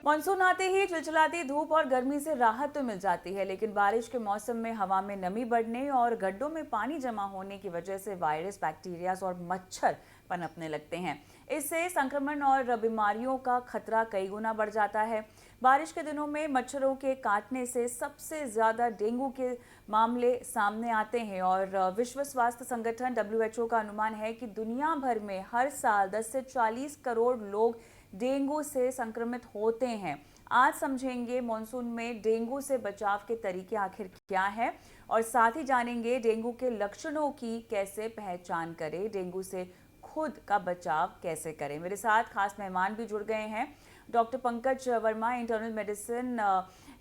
Monsoon आते ही चिलचिलाती धूप और गर्मी से राहत तो मिल जाती है, लेकिन बारिश के मौसम में हवा में नमी बढ़ने और गड्ढों में पानी जमा होने की वजह से वायरस, बैक्टीरिया और मच्छर पनपने लगते हैं। इससे संक्रमण और बीमारियों का खतरा कई गुना बढ़ जाता है। बारिश के दिनों में मच्छरों के काटने से सबसे ज्यादा डेंगू के मामले सामने आते हैं और विश्व स्वास्थ्य संगठन WHO का अनुमान है कि दुनिया भर में हर साल 10 से 40 करोड़ लोग डेंगू से संक्रमित होते हैं। आज समझेंगे मॉनसून में डेंगू से बचाव के तरीके आखिर क्या है और साथ ही जानेंगे डेंगू के लक्षणों की कैसे पहचान करें, डेंगू से खुद का बचाव कैसे करें। मेरे साथ खास मेहमान भी जुड़ गए हैं। Doctor Pankaj Verma, internal medicine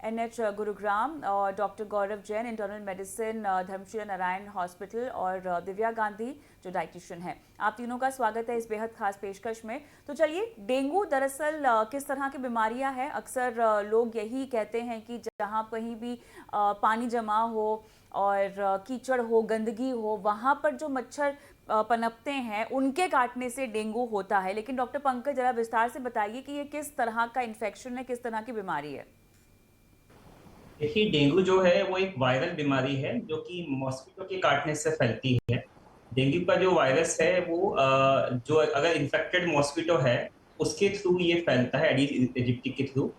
NH Gurugram, और doctor Gaurav Jain, internal medicine Dharamshila Narayana hospital, और दिव्या गांधी जो डाइटिशियन है। आप तीनों का स्वागत है इस बेहद खास पेशकश में। तो चलिए, डेंगू दरअसल किस तरह की बीमारियां हैं? अक्सर लोग यही कहते हैं कि जहां कहीं भी पानी जमा हो और कीचड़ हो, गंदगी हो, वहां पर जो मच्छर पनपते हैं उनके काटने से डेंगू होता है। लेकिन डॉक्टर पंकज, जरा विस्तार से बताइए कि ये किस तरह का इन्फेक्शन है, किस तरह की बीमारी है? देखिए, डेंगू जो है वो एक वायरल बीमारी है जो कि मॉस्किटो के काटने से फैलती है। डेंगू का जो वायरस है वो जो अगर इन्फेक्टेड मॉस्किटो है उसके थ्रू ये फैलता है, एडिस एजिप्टी के थ्रू।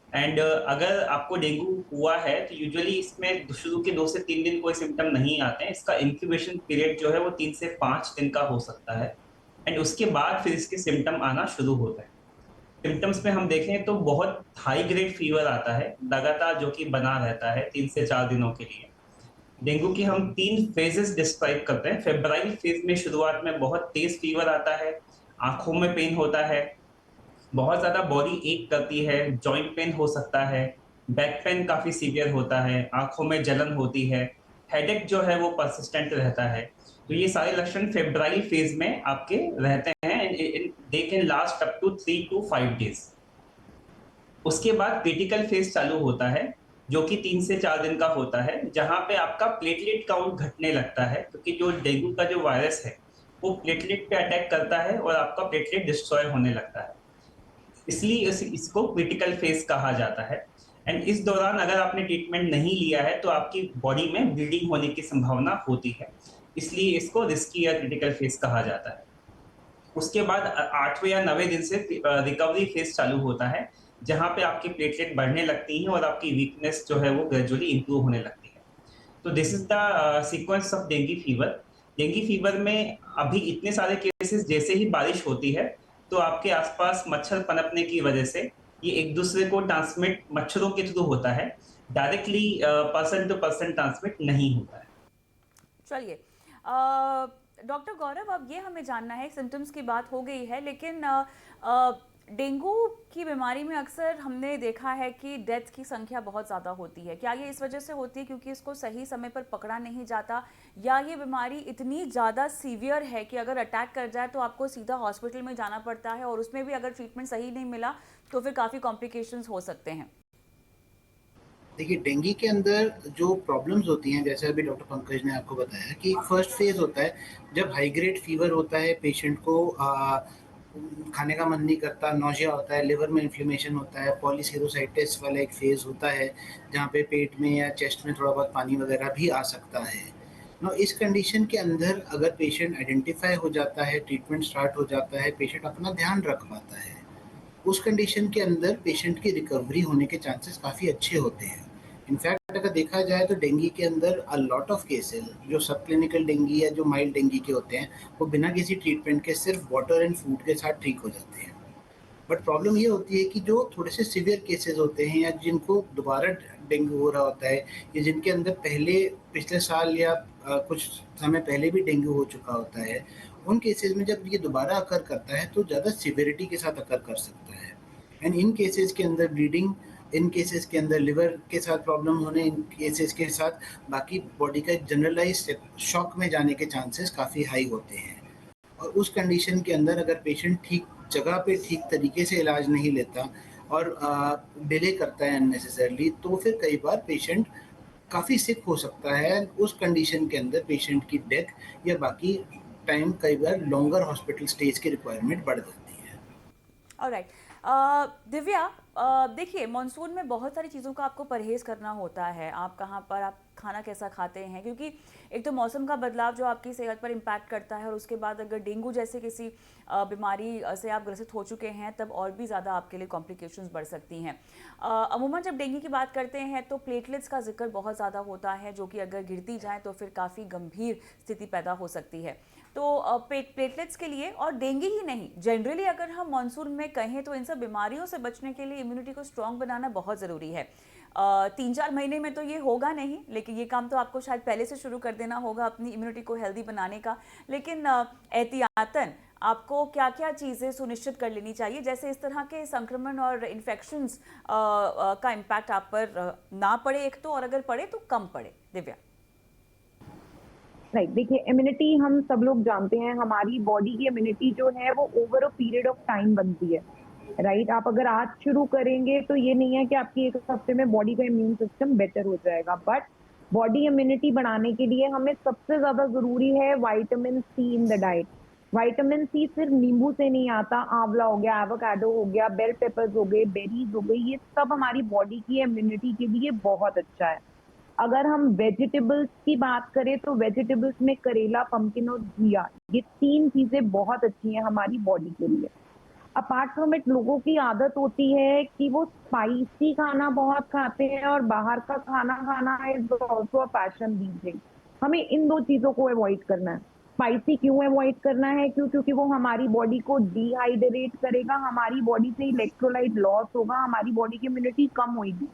एंड अगर आपको डेंगू हुआ है तो यूजुअली इसमें शुरू के 2 से 3 दिन कोई सिम्टम नहीं आते हैं। इसका इंक्यूबेशन पीरियड जो है वो 3 से 5 दिन का हो सकता है एंड उसके बाद फिर इसके सिम्टम आना शुरू होते हैं। सिम्टम्स में हम देखें तो बहुत हाई ग्रेड फीवर आता है लगातार, जो कि बना रहता है 3 से 4 दिनों के लिए। डेंगू की हम 3 फेजेस डिस्क्राइब करते हैं। फेब्राइल फेज में शुरुआत में बहुत तेज फीवर आता है, आंखों में पेन होता है, बहुत ज्यादा बॉडी एक करती है, जॉइंट पेन हो सकता है, बैक पेन काफी सीवियर होता है, आंखों में जलन होती है, हेडेक जो है वो परसिस्टेंट रहता है। तो ये सारे लक्षण फेब्राइल फेज में आपके रहते हैं and they can last up to 3 to 5 days. उसके बाद क्रिटिकल फेज चालू होता है जो कि 3 से 4 दिन का होता है, जहां पे आपका प्लेटलेट काउंट घटने लगता है क्योंकि जो डेंगू का जो वायरस है वो प्लेटलेट पे अटैक करता है और आपका प्लेटलेट डिस्ट्रॉय होने लगता है। इसलिए इसको क्रिटिकल फेज कहा जाता है। एंड इस दौरान अगर आपने ट्रीटमेंट नहीं लिया है तो आपकी बॉडी में ब्लीडिंग होने की संभावना होती है, इसलिए इसको रिस्की या क्रिटिकल फेज कहा जाता है। उसके बाद 8वें या 9वें दिन से रिकवरी फेज चालू होता है, जहां पे आपकी प्लेटलेट बढ़ने लगती हैं और आपकी वीकनेस जो है वो ग्रेजुअली इंप्रूव होने लगती है। तो this is the sequence of dengue fever. Dengue fever में अभी इतने सारे केसेस, जैसे ही बारिश होती है तो आपके आसपास मच्छर पनपने की वजह से ये एक दूसरे को ट्रांसमिट मच्छरों के थ्रू होता है, directly person to person transmit नहीं होता है। चलिए, डॉक्टर गौरव, अब ये हमें जानना है, सिम्टम्स की बात हो गई है, लेकिन डेंगू की बीमारी में अक्सर हमने देखा है कि डेथ की संख्या बहुत ज़्यादा होती है। क्या ये इस वजह से होती है क्योंकि इसको सही समय पर पकड़ा नहीं जाता, या ये बीमारी इतनी ज़्यादा सीवियर है कि अगर अटैक कर जाए तो आपको सीधा हॉस्पिटल में जाना पड़ता है और उसमें भी अगर ट्रीटमेंट सही नहीं मिला तो फिर काफ़ी कॉम्प्लिकेशंस हो सकते हैं? देखिए, डेंगू के अंदर जो प्रॉब्लम्स होती हैं, जैसे अभी डॉक्टर पंकज ने आपको बताया कि फर्स्ट फेज होता है जब हाई ग्रेड फीवर होता है, पेशेंट को खाने का मन नहीं करता, नौजिया होता है, लिवर में इन्फ्लेमेशन होता है, पॉलीसिरोसाइटिस वाला एक फेज होता है जहाँ पे पेट में या चेस्ट में थोड़ा बहुत पानी वगैरह भी आ सकता है। नो, इस कंडीशन के अंदर अगर पेशेंट आइडेंटिफाई हो जाता है, ट्रीटमेंट स्टार्ट हो जाता है, पेशेंट अपना ध्यान रख पाता है, उस कंडीशन के अंदर पेशेंट की रिकवरी होने के चांसेस काफ़ी अच्छे होते हैं। इनफैक्ट अगर देखा जाए तो डेंगू के अंदर अ लॉट ऑफ केसेस जो सब क्लिनिकल डेंगू या जो माइल्ड डेंगू के होते हैं, वो बिना किसी ट्रीटमेंट के सिर्फ वाटर एंड फूड के साथ ठीक हो जाते हैं। बट प्रॉब्लम ये होती है कि जो थोड़े से सीवियर केसेस होते हैं या जिनको दोबारा डेंगू हो रहा होता है या जिनके अंदर पहले पिछले साल या कुछ समय पहले भी डेंगू हो चुका होता है, उन केसेस में जब ये दोबारा अकर करता है तो ज़्यादा सिवियरिटी के साथ अकर कर सकता है। एंड इन केसेस के अंदर ब्लीडिंग, इन केसेस के अंदर लिवर के साथ प्रॉब्लम होने, इन केसेस के साथ बाकी बॉडी का जनरलाइज्ड शॉक में जाने के चांसेस काफ़ी हाई होते हैं। और उस कंडीशन के अंदर अगर पेशेंट ठीक जगह पे ठीक तरीके से इलाज नहीं लेता और डिले करता है अननेसेसरली, तो फिर कई बार पेशेंट काफ़ी सिक हो सकता है। उस कंडीशन के अंदर पेशेंट की डेथ या बाकी टाइम कई बार लॉन्गर हॉस्पिटल स्टेज की रिक्वायरमेंट बढ़ जाती है। ऑलराइट, दिव्या, देखिए मानसून में बहुत सारी चीज़ों का आपको परहेज़ करना होता है। आप कहाँ पर आप खाना कैसा खाते हैं, क्योंकि एक तो मौसम का बदलाव जो आपकी सेहत पर इम्पैक्ट करता है, और उसके बाद अगर डेंगू जैसे किसी बीमारी से आप ग्रसित हो चुके हैं तब और भी ज़्यादा आपके लिए कॉम्प्लिकेशंस बढ़ सकती हैं। अमूमन जब डेंगू की बात करते हैं तो प्लेटलेट्स का जिक्र बहुत ज़्यादा होता है, जो कि अगर गिरती जाए तो फिर काफ़ी गंभीर स्थिति पैदा हो सकती है। तो प्लेटलेट्स के लिए, और डेंगू ही नहीं, जनरली अगर हम मानसून में कहें तो इन सब बीमारियों से बचने के लिए इम्यूनिटी को स्ट्रांग बनाना बहुत ज़रूरी है। 3-4 महीने में तो ये होगा नहीं, लेकिन ये काम तो आपको शायद पहले से शुरू कर देना होगा अपनी इम्यूनिटी को हेल्दी बनाने का। लेकिन एहतियातन आपको क्या क्या चीज़ें सुनिश्चित कर लेनी चाहिए, जैसे इस तरह के संक्रमण और इन्फेक्शंस का इम्पैक्ट आप पर ना पड़े एक तो, और अगर पड़े तो कम पड़े। दिव्या। राइट, देखिए इम्यूनिटी हम सब लोग जानते हैं, हमारी बॉडी की इम्यूनिटी जो है वो over a period of time बनती है। राइट, आप अगर आज शुरू करेंगे तो ये नहीं है कि आपकी एक हफ्ते में बॉडी का इम्यून सिस्टम बेटर हो जाएगा, बट बॉडी इम्यूनिटी बढ़ाने के लिए हमें सबसे ज्यादा जरूरी है vitamin C in the diet. Vitamin C सिर्फ नींबू से नहीं आता, आंवला हो गया, एवोकाडो हो गया, बेल पेपर्स हो गए, बेरीज हो गई, ये सब हमारी बॉडी की इम्यूनिटी के लिए बहुत अच्छा है। अगर हम वेजिटेबल्स की बात करें तो वेजिटेबल्स में करेला, पम्पकिन और घिया, ये 3 चीजें बहुत अच्छी हैं हमारी बॉडी के लिए। अपार्ट फ्रॉम इट, लोगों की आदत होती है कि वो स्पाइसी खाना बहुत खाते हैं, और बाहर का खाना खाना is also a passion these days. हमें इन 2 चीजों को अवॉइड करना है। स्पाइसी क्यों अवॉइड करना है? क्योंकि वो हमारी बॉडी को डिहाइड्रेट करेगा, हमारी बॉडी से इलेक्ट्रोलाइट लॉस होगा, हमारी बॉडी की इम्यूनिटी कम होगी।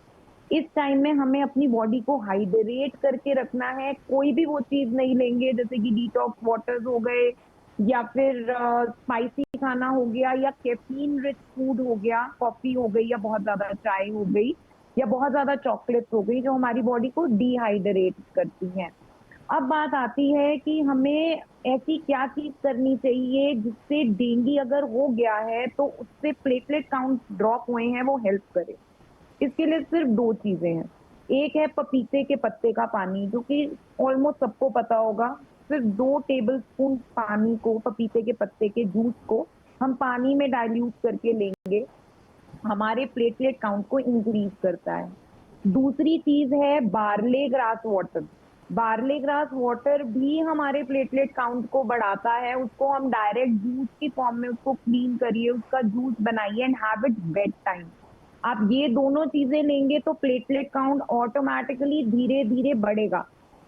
इस टाइम में हमें अपनी बॉडी को हाइड्रेट करके रखना है। कोई भी वो चीज नहीं लेंगे जैसे कि डिटॉक्स वाटर्स हो गए, या फिर स्पाइसी खाना हो गया, या कैफीन रिच फूड हो गया, कॉफी हो गई, या बहुत ज्यादा चाय हो गई, या बहुत ज्यादा चॉकलेट्स हो गई, जो हमारी बॉडी को डिहाइड्रेट करती हैं। अब बात आती है कि हमें ऐसी क्या चीज करनी चाहिए जिससे डेंगू अगर हो गया है तो उससे प्लेटलेट काउंट ड्रॉप हुए हैं वो हेल्प करे। इसके लिए सिर्फ 2 चीजें हैं। एक है पपीते के पत्ते का पानी, जो कि ऑलमोस्ट सबको पता होगा। सिर्फ 2 टेबलस्पून पानी को, पपीते के पत्ते के जूस को हम पानी में डाइल्यूट करके लेंगे, हमारे प्लेटलेट काउंट को इंक्रीज करता है। दूसरी चीज है barley grass water. Barley grass water भी हमारे प्लेटलेट काउंट को बढ़ाता है। उसको हम डायरेक्ट जूस की फॉर्म में उसको क्लीन करिए, उसका जूस बनाइए and have it bed time. आप ये दोनों चीजें लेंगे तो प्लेटलेट काउंट ऑटोमेटिकली धीरे धीरे बढ़ेगा।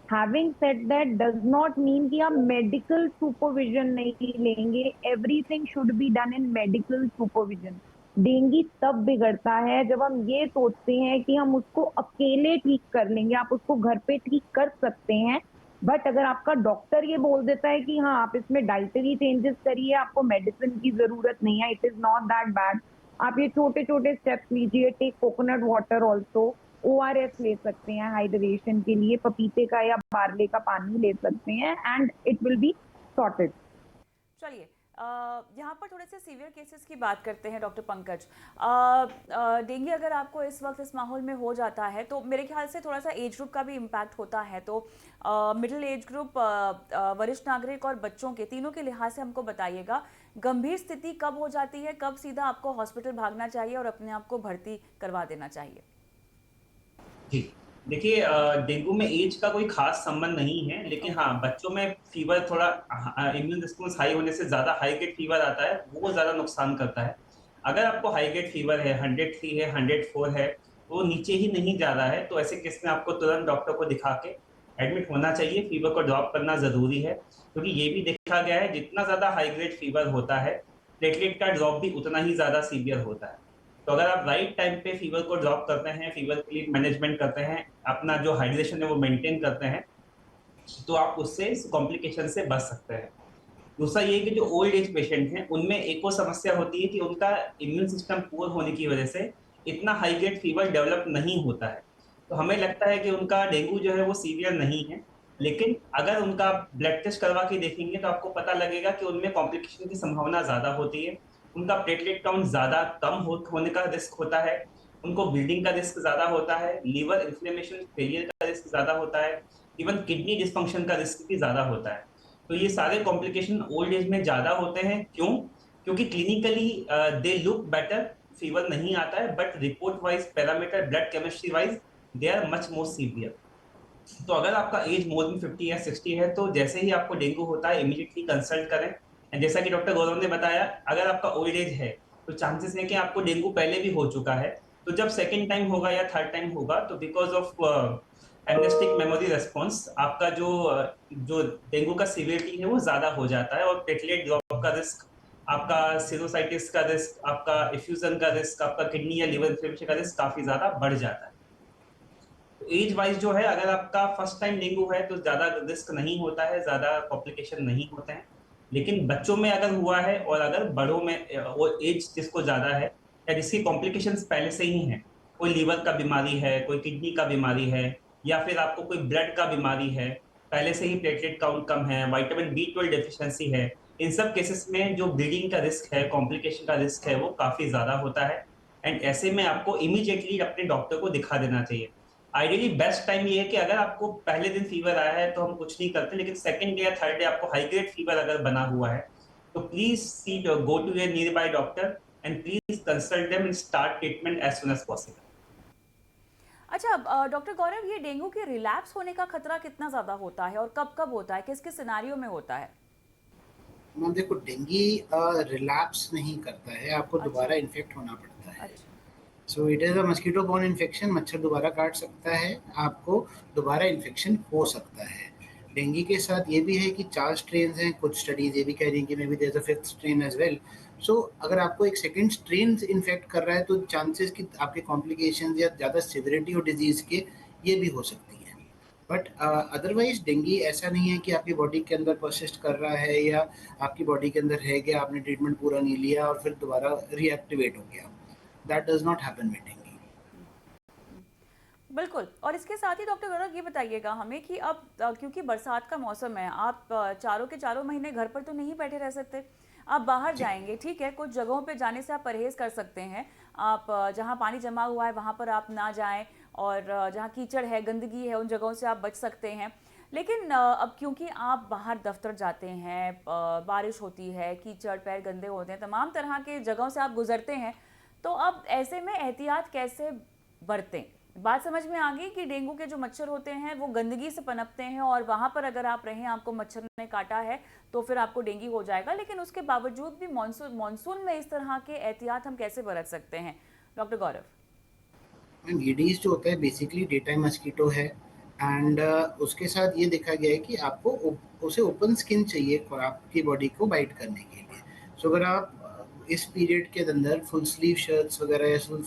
Having said that does not mean कि आप मेडिकल सुपरविजन नहीं लेंगे। Everything should be done in medical supervision. Dengue तब बिगड़ता है जब हम ये सोचते हैं कि हम उसको अकेले ठीक कर लेंगे। आप उसको घर पे ठीक कर सकते हैं, बट अगर आपका डॉक्टर ये बोल देता है कि हाँ आप इसमें डाइटरी चेंजेस करिए, आपको मेडिसिन की जरूरत नहीं है, it is not that bad, आप ये छोटे छोटे स्टेप्स लीजिए। Take coconut water also, ORS ले सकते हैं हाइड्रेशन के लिए, पपीते का या बार्ले का पानी ले सकते हैं, and it will be sorted. चलिए, यहाँ पर थोड़े से सीवियर केसेस की बात करते हैं डॉक्टर पंकज। डेंगू अगर आपको इस वक्त इस माहौल में हो जाता है तो मेरे ख्याल से थोड़ा सा एज ग्रुप का भी इम्पैक्ट होता है, तो मिडिल एज ग्रुप, वरिष्ठ नागरिक और बच्चों के, तीनों के लिहाज से हमको बताइएगा गंभीर स्थिति कब हो जाती है, कब सीधा आपको हॉस्पिटल भागना चाहिए और अपने आप को भर्ती करवा देना चाहिए। जी, देखिए डेंगू में एज का कोई खास संबंध नहीं है, लेकिन हाँ बच्चों में फीवर थोड़ा इम्यून रिस्पॉन्स हाई होने से ज़्यादा हाई ग्रेड फीवर आता है, वो ज़्यादा नुकसान करता है। अगर आपको हाई ग्रेड फीवर है, 103 है, 104 है, वो नीचे ही नहीं जा रहा है, तो ऐसे केस में आपको तुरंत डॉक्टर को दिखा के एडमिट होना चाहिए। फीवर को ड्रॉप करना ज़रूरी है, क्योंकि ये भी देखा गया है जितना ज़्यादा हाई ग्रेड फीवर होता है, प्लेटलेट का ड्रॉप भी उतना ही ज़्यादा सीवियर होता है। तो अगर आप राइट टाइम पे फीवर को ड्रॉप करते हैं, फीवर के लिए मैनेजमेंट करते हैं, अपना जो हाइड्रेशन है वो मेंटेन करते हैं, तो आप उससे, इस कॉम्प्लिकेशन से बच सकते हैं। दूसरा ये कि जो ओल्ड एज पेशेंट हैं, उनमें एक और समस्या होती है कि उनका इम्यून सिस्टम पुअर होने की वजह से इतना हाई ग्रेड फीवर डेवलप नहीं होता है। तो हमें लगता है कि उनका डेंगू जो है वो सीवियर नहीं है, लेकिन अगर उनका ब्लड टेस्ट करवा के देखेंगे तो आपको पता लगेगा कि उनमें कॉम्प्लिकेशन की संभावना ज़्यादा होती है। उनका प्लेटलेट काउंट ज़्यादा कम होने का रिस्क होता है, उनको ब्लीडिंग का रिस्क ज़्यादा होता है, लीवर इन्फ्लेमेशन फेलियर का रिस्क ज़्यादा होता है, इवन किडनी डिस्फंक्शन का रिस्क भी ज़्यादा होता है। तो ये सारे कॉम्प्लिकेशन ओल्ड एज में ज़्यादा होते हैं। क्यों? क्योंकि clinically they look better fever नहीं आता है, but report wise, parameter, blood chemistry wise they are much more severe. तो अगर आपका एज मोर देन 50 या 60 है तो जैसे ही आपको डेंगू होता है इमीडिएटली कंसल्ट करें। एंड जैसा कि डॉक्टर गौरव ने बताया, अगर आपका ओल्ड एज है तो चांसेस है कि आपको डेंगू पहले भी हो चुका है, तो जब सेकेंड टाइम होगा या थर्ड टाइम होगा तो because of amnestic memory response आपका जो डेंगू का सिवियरिटी है वो ज्यादा हो जाता है, और प्लेटलेट ड्रॉप का रिस्क, आपका सिरोसाइटिस का रिस्क, आपका इफ्यूजन का रिस्क, आपका किडनी या लिवर इन्फ्लेमेशन का रिस्क काफी ज्यादा बढ़ जाता है। एज वाइज जो है, अगर आपका फर्स्ट टाइम डेंगू है तो ज्यादा रिस्क नहीं होता है, ज्यादा कॉम्प्लिकेशन नहीं होते हैं। लेकिन बच्चों में अगर हुआ है और अगर बड़ों में वो एज जिसको ज्यादा है या जिसकी कॉम्प्लिकेशंस पहले से ही हैं, कोई लीवर का बीमारी है, कोई किडनी का बीमारी है, या फिर आपको कोई ब्लड का बीमारी है, पहले से ही प्लेटलेट काउंट कम है, विटामिन B12 डेफिशिएंसी है, इन सब केसेस में जो ब्लीडिंग का रिस्क है, कॉम्प्लिकेशन का रिस्क है, वो काफी ज्यादा होता है। एंड ऐसे में आपको इमीडिएटली अपने डॉक्टर को दिखा देना चाहिए। आइडियली बेस्ट टाइम ये है कि अगर आपको पहले दिन फीवर आया है तो हम कुछ नहीं करते, लेकिन सेकंड डे या थर्ड डे आपको हाई ग्रेड फीवर अगर बना हुआ है तो please see go to your nearby doctor and please consult them and start treatment as soon as possible. अच्छा डॉक्टर गौरव, ये डेंगू के रिलैप्स होने का खतरा कितना ज्यादा होता है और कब कब होता है, किस किस सिनारियो में होता है? मैम देखो, डेंगी रिलैप्स नहीं करता है, आपको अच्छा। दोबारा इन्फेक्ट होना पड़ता है। अच्छा। So it is a mosquito born infection, मच्छर दोबारा काट सकता है, आपको दोबारा इन्फेक्शन हो सकता है। डेंगू के साथ ये भी है कि 4 स्ट्रेन हैं, कुछ स्टडीज ये भी कह रही हैं कि may be there is a 5th strain as well. So अगर आपको एक सेकंड स्ट्रेन इन्फेक्ट कर रहा है तो चांसेस कि आपके कॉम्प्लिकेशंस या ज़्यादा सिविरिटी और डिजीज़ के ये भी हो सकती है। बट अदरवाइज डेंगू ऐसा नहीं है कि आपकी बॉडी के अंदर परसिस्ट कर रहा है या आपकी बॉडी के अंदर रह गया, आपने ट्रीटमेंट पूरा नहीं लिया और फिर दोबारा रीएक्टिवेट हो गया। That does not happen with dengue. बिल्कुल। और इसके साथ ही डॉक्टर गौरव ये बताइएगा हमें कि अब क्योंकि बरसात का मौसम है, आप चारों के चारों महीने घर पर तो नहीं बैठे रह सकते, आप बाहर जाएंगे, ठीक है, कुछ जगहों पे जाने से आप परहेज कर सकते हैं। आप जहाँ पानी जमा हुआ है वहाँ पर आप ना जाएं, और जहाँ कीचड़ है, गंदगी है, उन जगहों से आप बच सकते हैं। लेकिन अब क्योंकि आप बाहर दफ्तर जाते हैं, बारिश होती है, कीचड़, पैर गंदे होते हैं, तमाम तरह के जगहों से आप गुजरते हैं, तो अब ऐसे में एहतियात कैसे बरतें? बात समझ में आ गई कि डेंगू के जो मच्छर होते हैं वो गंदगी से पनपते हैं, और वहां पर अगर आप रहें, आपको मच्छर ने काटा है तो फिर आपको डेंगू हो जाएगा। लेकिन उसके बावजूद भी मानसून में इस तरह के एहतियात हम कैसे बरत सकते हैं, डॉक्टर गौरव? मैम ईडीज जो होता है बेसिकली डे टाइम मस्कीटो है, एंड उसके साथ ये देखा गया है कि आपको उसे ओपन स्किन चाहिए और आपकी बॉडी को बाइट करने के लिए। सो अगर आप इस पीरियड के अंदर फुल स्लीव शर्ट्स वगैरह या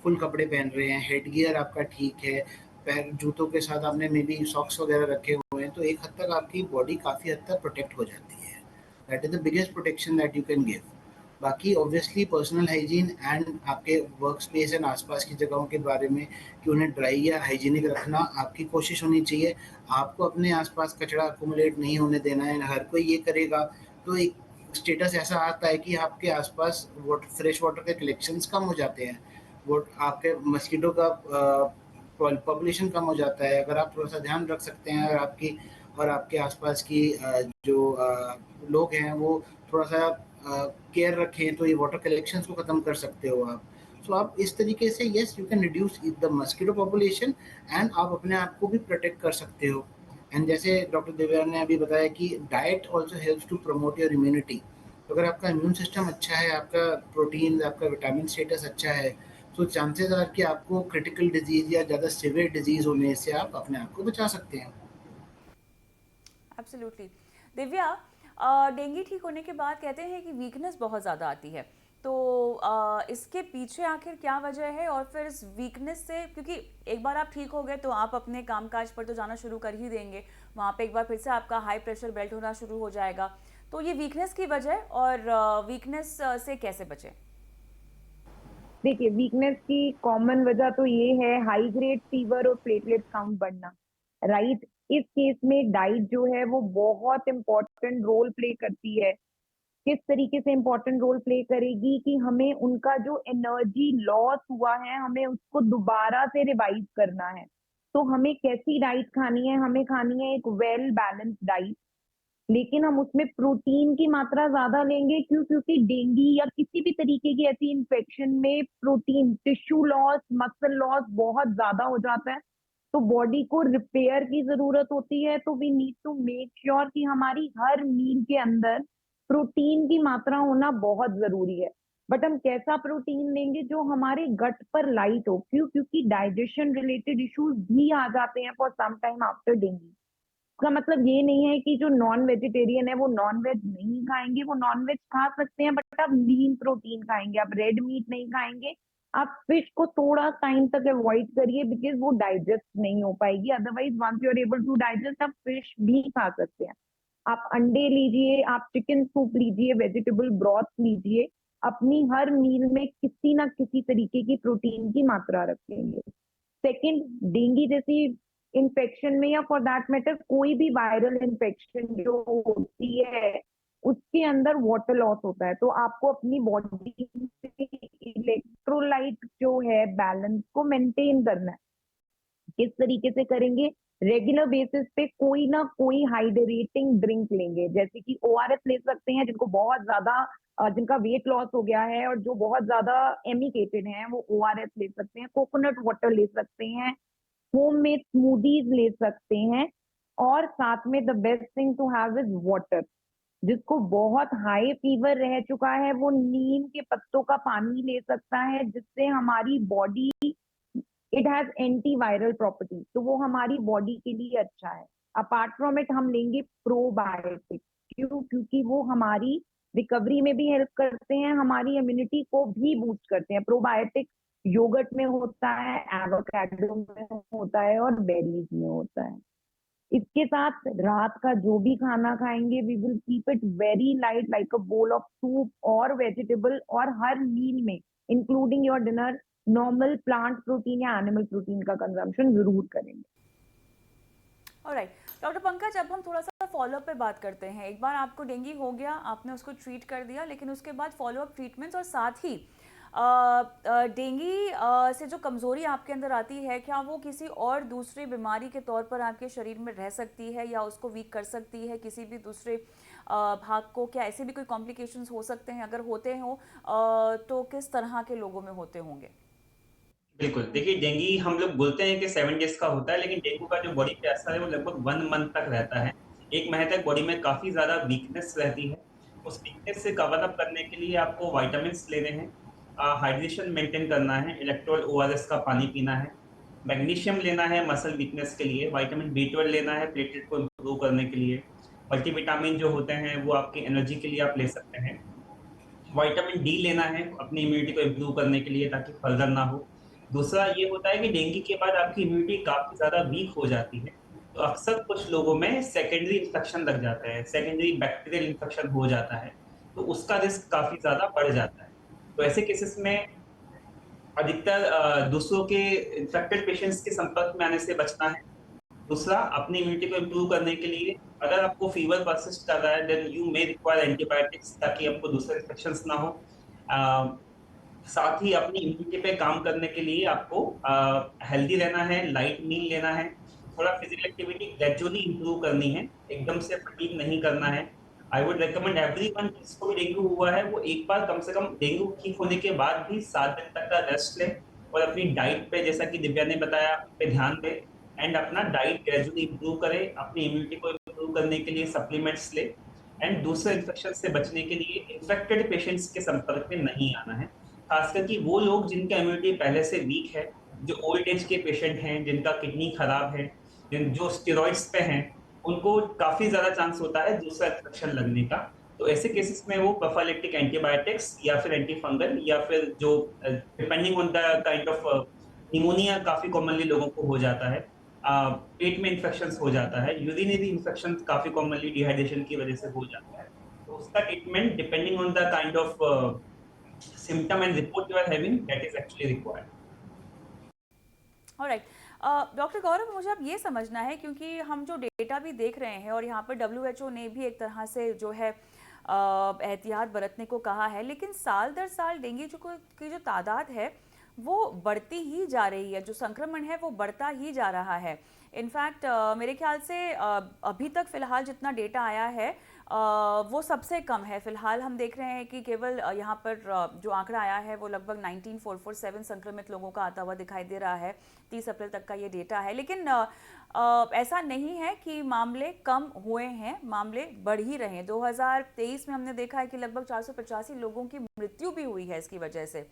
फुल कपड़े पहन रहे हैं, हेड गियर आपका ठीक है, पैर जूतों के साथ आपने मे बी सॉक्स वगैरह रखे हुए हैं, तो एक हद तक आपकी बॉडी काफ़ी हद तक प्रोटेक्ट हो जाती है। That is the biggest protection that you can give. बाकी ऑब्वियसली पर्सनल हाइजीन एंड आपके वर्क स्पेस एंड आसपास की जगहों के बारे में कि उन्हें ड्राई या हाइजीनिक रखना आपकी कोशिश होनी चाहिए। आपको अपने आसपास कचरा अकुमुलेट नहीं होने देना है। हर कोई ये करेगा तो एक स्टेटस ऐसा आता है कि आपके आसपास फ्रेश वाटर के कलेक्शंस कम हो जाते हैं, वो आपके मस्कीटो का पॉपुलेशन कम हो जाता है। अगर आप थोड़ा सा ध्यान रख सकते हैं और आपके आसपास की जो लोग हैं वो थोड़ा सा केयर रखें तो ये वाटर कलेक्शंस को ख़त्म कर सकते हो आप। सो आप इस तरीके से yes you can reduce the mosquito population and आप अपने आप को भी प्रोटेक्ट कर सकते हो। एंड जैसे डॉक्टर देवयान ने अभी बताया कि diet also helps to promote your immunity. तो अगर आपका इम्यून सिस्टम अच्छा है, आपका प्रोटीन, आपका विटामिन स्टेटस अच्छा है, तो चांसेस आर कि आपको क्रिटिकल डिजीज़ या ज़्यादा सीवियर डिजीज़ होने से आप अपने आप को बचा सकते हैं। एब्सोल्युटली। दिव्या, डेंगू ठीक होने के बाद कहते हैं कि वीकनेस बहुत ज़्यादा आती है, तो इसके पीछे आखिर क्या वजह है? और फिर इस वीकनेस से, क्योंकि एक बार आप ठीक हो गए तो आप अपने कामकाज पर तो जाना शुरू कर ही देंगे, वहाँ पे एक बार फिर से आपका हाई प्रेशर बेल्ट होना शुरू हो जाएगा, तो ये वीकनेस की वजह और वीकनेस से कैसे बचें? देखिए, वीकनेस की कॉमन वजह तो ये है हाई ग्रेड फीवर और प्लेटलेट काउंट बढ़ना, राइट? इस केस में डाइट जो है वो बहुत इंपॉर्टेंट रोल प्ले करती है। किस तरीके से इंपॉर्टेंट रोल प्ले करेगी कि हमें उनका जो एनर्जी लॉस हुआ है, हमें उसको दोबारा से रिवाइव करना है। तो हमें कैसी डाइट खानी है? हमें खानी है एक वेल बैलेंस्ड डाइट, लेकिन हम उसमें प्रोटीन की मात्रा ज्यादा लेंगे। क्यों? क्योंकि डेंगू या किसी भी तरीके की ऐसी इन्फेक्शन में protein, tissue loss, muscle loss बहुत ज्यादा हो जाता है, तो बॉडी को रिपेयर की जरूरत होती है। तो we need to make sure कि हमारी हर मील के अंदर प्रोटीन की मात्रा होना बहुत जरूरी है। बट हम कैसा प्रोटीन लेंगे? जो हमारे गट पर लाइट हो। क्यों? क्योंकि डाइजेशन रिलेटेड इश्यूज भी आ जाते हैं for some time after dengue. इसका मतलब ये नहीं है कि जो नॉन वेजिटेरियन है वो नॉन वेज नहीं खाएंगे, वो नॉन वेज खा सकते हैं, बट आप लीन प्रोटीन खाएंगे, आप रेड मीट नहीं खाएंगे। आप फिश को थोड़ा टाइम तक अवॉइड करिए, बिकॉज वो डाइजेस्ट नहीं हो पाएगी। Otherwise once you are able to digest, आप फिश भी खा सकते हैं। आप अंडे लीजिए, आप चिकन सूप लीजिए, वेजिटेबल ब्रॉथ लीजिए। अपनी हर मील में किसी ना किसी तरीके की प्रोटीन की मात्रा रखेंगे। सेकंड, डेंगू जैसी इन्फेक्शन में या फॉर दैट मैटर कोई भी वायरल इन्फेक्शन जो होती है, उसके अंदर वाटर लॉस होता है। तो आपको अपनी बॉडी में इलेक्ट्रोलाइट जो है बैलेंस को मेंटेन करना है। किस तरीके से करेंगे? रेगुलर बेसिस पे कोई ना कोई हाइड्रेटिंग ड्रिंक लेंगे, जैसे कि ओआरएस ले सकते हैं, जिनको बहुत ज्यादा जिनका वेट लॉस हो गया है और जो बहुत ज्यादा एमिकेटेड हैं, वो ओआरएस ले सकते हैं। कोकोनट वाटर ले सकते हैं। होममेड स्मूदीज ले सकते हैं। और साथ में the best thing to have is water. जिसको बहुत हाई फीवर रह चुका है, वो नीम के पत्तों का पानी ले सकता है, जिससे हमारी body, it has anti viral property, तो वो हमारी बॉडी के लिए अच्छा है। अपार्ट फ्रॉम इट हम लेंगे प्रोबायोटिक। क्यों? क्योंकि वो हमारी रिकवरी में भी हेल्प करते हैं, हमारी इम्यूनिटी को भी बूस्ट करते हैं। प्रोबायोटिक योगर्ट में होता है, एवोकाडो में होता है और बेरीज में होता है। इसके साथ रात का जो भी खाना खाएंगे, we will keep it very light, like a bowl of soup और वेजिटेबल। और हर मील में including your dinner normal plant protein या एनिमल प्रोटीन का कंजम्पशन जरूर करेंगे। ऑलराइट डॉक्टर पंकज, अब हम थोड़ा सा फॉलोअप पे बात करते हैं। एक बार आपको डेंगू हो गया, आपने उसको ट्रीट कर दिया, लेकिन उसके बाद फॉलोअप ट्रीटमेंट्स और साथ ही डेंगू से जो कमज़ोरी आपके अंदर आती है, क्या वो किसी और दूसरी बीमारी के तौर पर आपके शरीर में रह सकती है या उसको वीक कर सकती है किसी भी दूसरे भाग को? क्या ऐसे भी कोई कॉम्प्लिकेशंस हो सकते हैं? अगर होते हो तो किस तरह के लोगों में होते होंगे? बिल्कुल, देखिए डेंगू हम लोग बोलते हैं कि 7 डेज का होता है, लेकिन डेंगू का जो बॉडी पे असर है वो लगभग 1 मंथ तक रहता है। 1 महीने तक बॉडी में काफ़ी ज़्यादा वीकनेस रहती है। उस वीकनेस से कवर अप करने के लिए आपको विटामिन्स लेने हैं, हाइड्रेशन मेंटेन करना है, इलेक्ट्रोल ओआरएस का पानी पीना है, मैग्नीशियम लेना है मसल वीकनेस के लिए, विटामिन बी12 लेना है प्लेटलेट को इम्प्रूव करने के लिए, मल्टीविटामिन जो होते हैं वो आपकी एनर्जी के लिए आप ले सकते हैं। विटामिन डी लेना है अपनी इम्यूनिटी को इम्प्रूव करने के लिए ताकि फर्दर ना हो। दूसरा ये होता है कि डेंगू के बाद आपकी इम्यूनिटी काफ़ी ज़्यादा वीक हो जाती है, तो अक्सर कुछ लोगों में सेकेंडरी इन्फेक्शन लग जाता है, सेकेंडरी बैक्टीरियल इन्फेक्शन हो जाता है, तो उसका रिस्क काफ़ी ज़्यादा बढ़ जाता है। तो ऐसे केसेस में अधिकतर दूसरों के इन्फेक्टेड पेशेंट्स के संपर्क में आने से बचना है। दूसरा, अपनी इम्यूनिटी को इम्प्रूव करने के लिए अगर आपको फीवर परसिस्ट कर रहा है, then you may require antibiotics ताकि आपको दूसरे इन्फेक्शंस ना हो। अ, साथ ही अपनी इम्यूनिटी पे काम करने के लिए आपको हेल्दी रहना है, लाइट मील लेना है, थोड़ा फिजिकल एक्टिविटी ग्रेजुअली इम्प्रूव करनी है, एकदम से फटीग नहीं करना है। आई वुड रिकमेंड एवरीवन जिसको भी डेंगू हुआ है वो एक बार कम से कम डेंगू ठीक होने के बाद भी 7 दिन तक का रेस्ट ले और अपनी डाइट पे, जैसा कि दिव्या ने बताया, उस पे ध्यान दे एंड अपना डाइट ग्रेजुअली इम्प्रूव करे, अपनी इम्यूनिटी को इम्प्रूव करने के लिए सप्लीमेंट्स ले एंड दूसरे इन्फेक्शन से बचने के लिए इन्फेक्टेड पेशेंट्स के संपर्क में नहीं आना है। खासकर कि वो लोग जिनका इम्यूनिटी पहले से वीक है, जो ओल्ड एज के पेशेंट हैं, जिनका किडनी खराब है, जो स्टेरॉइड्स पे हैं, उनको काफ़ी ज़्यादा चांस होता है दूसरा इन्फेक्शन लगने का। तो ऐसे केसेस में वो प्रोफाइलेक्टिक एंटीबायोटिक्स या फिर एंटी फंगल या फिर जो depending on the kind of pneumonia काफ़ी कॉमनली लोगों को हो जाता है। पेट में इन्फेक्शंस हो जाता है, यूरिनरी इन्फेक्शन काफ़ी कॉमनली डिहाइड्रेशन की वजह से हो जाता है। तो उसका treatment depending on the kind of symptom and report you are having, that is actually required. Alright doctor Gaurav, मुझे अब ये समझना है, क्योंकि हम जो डेटा भी देख रहे हैं और यहाँ पर WHO ने भी एक तरह से जो है एहतियात बरतने को कहा है, लेकिन साल दर साल डेंगू की जो तादाद है वो बढ़ती ही जा रही है, जो संक्रमण है वो बढ़ता ही जा रहा है। इनफैक्ट मेरे ख्याल से अभी तक फ़िलहाल जितना डेटा आया है वो सबसे कम है। फ़िलहाल हम देख रहे हैं कि केवल यहाँ पर जो आंकड़ा आया है वो लगभग 19,447 संक्रमित लोगों का आता हुआ दिखाई दे रहा है। 30 अप्रैल तक का ये डेटा है, लेकिन ऐसा नहीं है कि मामले कम हुए हैं, मामले बढ़ ही रहे हैं। 2023 में हमने देखा है कि लगभग 485 लोगों की मृत्यु भी हुई है इसकी वजह से।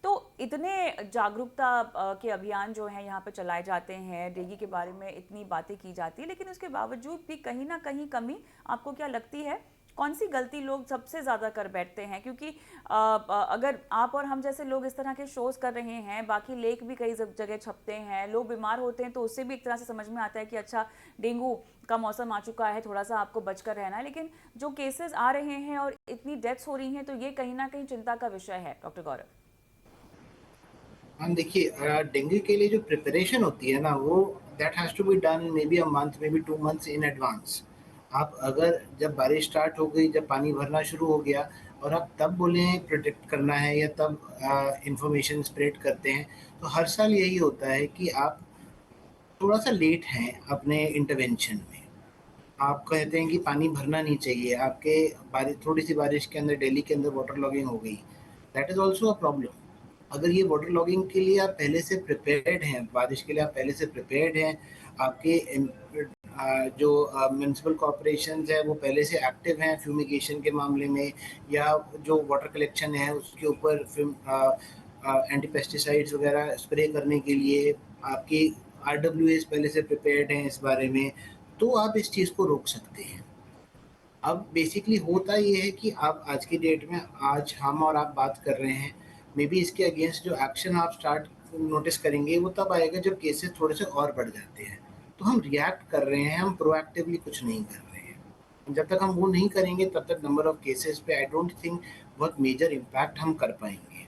तो इतने जागरूकता के अभियान जो हैं यहाँ पे चलाए जाते हैं, डेंगू के बारे में इतनी बातें की जाती है, लेकिन उसके बावजूद भी कहीं ना कहीं कमी आपको क्या लगती है? कौन सी गलती लोग सबसे ज़्यादा कर बैठते हैं? क्योंकि अगर आप और हम जैसे लोग इस तरह के शोज़ कर रहे हैं, बाकी लेख भी कई जगह छपते हैं, लोग बीमार होते हैं, तो उससे भी एक तरह से समझ में आता है कि अच्छा डेंगू का मौसम आ चुका है, थोड़ा सा आपको बचकर रहना है। लेकिन जो केसेस आ रहे हैं और इतनी डेथ्स हो रही हैं, तो ये कहीं ना कहीं चिंता का विषय है। डॉक्टर गौरव। हम देखिए डेंगू के लिए जो प्रिपरेशन होती है ना वो that has to be done may be a month may be 2 months in advance. आप अगर जब बारिश स्टार्ट हो गई, जब पानी भरना शुरू हो गया और आप तब बोलें प्रोटेक्ट करना है या तब इंफॉर्मेशन स्प्रेड करते हैं, तो हर साल यही होता है कि आप थोड़ा-सा लेट हैं अपने इंटरवेंशन में। आप कहते हैं कि पानी भरना नहीं चाहिए, आपके बारिश थोड़ी-सी बारिश के अंदर दिल्ली के अंदर वाटर लॉगिंग हो गई, that is also a problem. अगर ये वाटर लॉगिंग के लिए आप पहले से प्रिपेयर्ड हैं, बारिश के लिए आप पहले से प्रिपेयर्ड हैं, आपके जो म्युनिसिपल कॉर्पोरेशंस हैं वो पहले से एक्टिव हैं फ्यूमिगेशन के मामले में या जो वाटर कलेक्शन है उसके ऊपर एंटी पेस्टिसाइड्स वगैरह स्प्रे करने के लिए आपकी आरडब्ल्यूएस पहले से प्रिपेयर्ड हैं इस बारे में, तो आप इस चीज़ को रोक सकते हैं। अब बेसिकली होता ये है कि आप आज की डेट में आज हम और आप बात कर रहे हैं, मे बी इसके अगेंस्ट जो एक्शन आप स्टार्ट नोटिस करेंगे वो तब आएगा जब केसेस थोड़े से और बढ़ जाते हैं। तो हम रिएक्ट कर रहे हैं, हम प्रोएक्टिवली कुछ नहीं कर रहे हैं। जब तक हम वो नहीं करेंगे तब तक नंबर ऑफ केसेस पे आई डोंट थिंक बहुत मेजर इम्पैक्ट हम कर पाएँगे।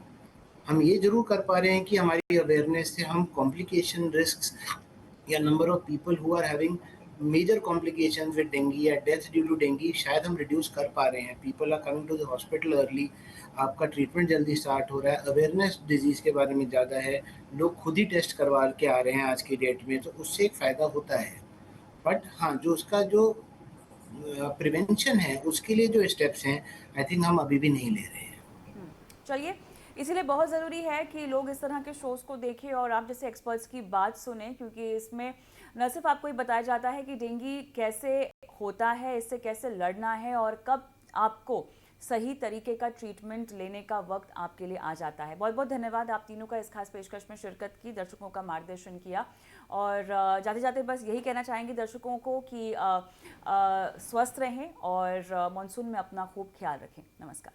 हम ये ज़रूर कर पा रहे हैं कि हमारी अवेयरनेस से हम कॉम्प्लिकेशन रिस्क्स या number of people who are having major complications with dengue या डेथ ड्यू टू डेंगू शायद हम रिड्यूस कर पा रहे हैं। People are coming to the hospital early, आपका ट्रीटमेंट जल्दी स्टार्ट हो रहा है, अवेयरनेस डिजीज़ के बारे में ज़्यादा है, लोग खुद ही टेस्ट करवा के आ रहे हैं आज की डेट में, तो उससे एक फ़ायदा होता है। बट हाँ, जो उसका जो प्रिवेंशन है उसके लिए जो स्टेप्स हैं आई थिंक हम अभी भी नहीं ले रहे हैं। चलिए, इसीलिए बहुत ज़रूरी है कि लोग इस तरह के शोज़ को देखें और आप जैसे एक्सपर्ट्स की बात सुनें, क्योंकि इसमें न सिर्फ आपको ये बताया जाता है कि डेंगू कैसे होता है, इससे कैसे लड़ना है और कब आपको सही तरीके का ट्रीटमेंट लेने का वक्त आपके लिए आ जाता है। बहुत बहुत धन्यवाद आप तीनों का इस खास पेशकश में शिरकत की, दर्शकों का मार्गदर्शन किया और जाते जाते बस यही कहना चाहेंगे दर्शकों को कि स्वस्थ रहें और मानसून में अपना खूब ख्याल रखें। नमस्कार।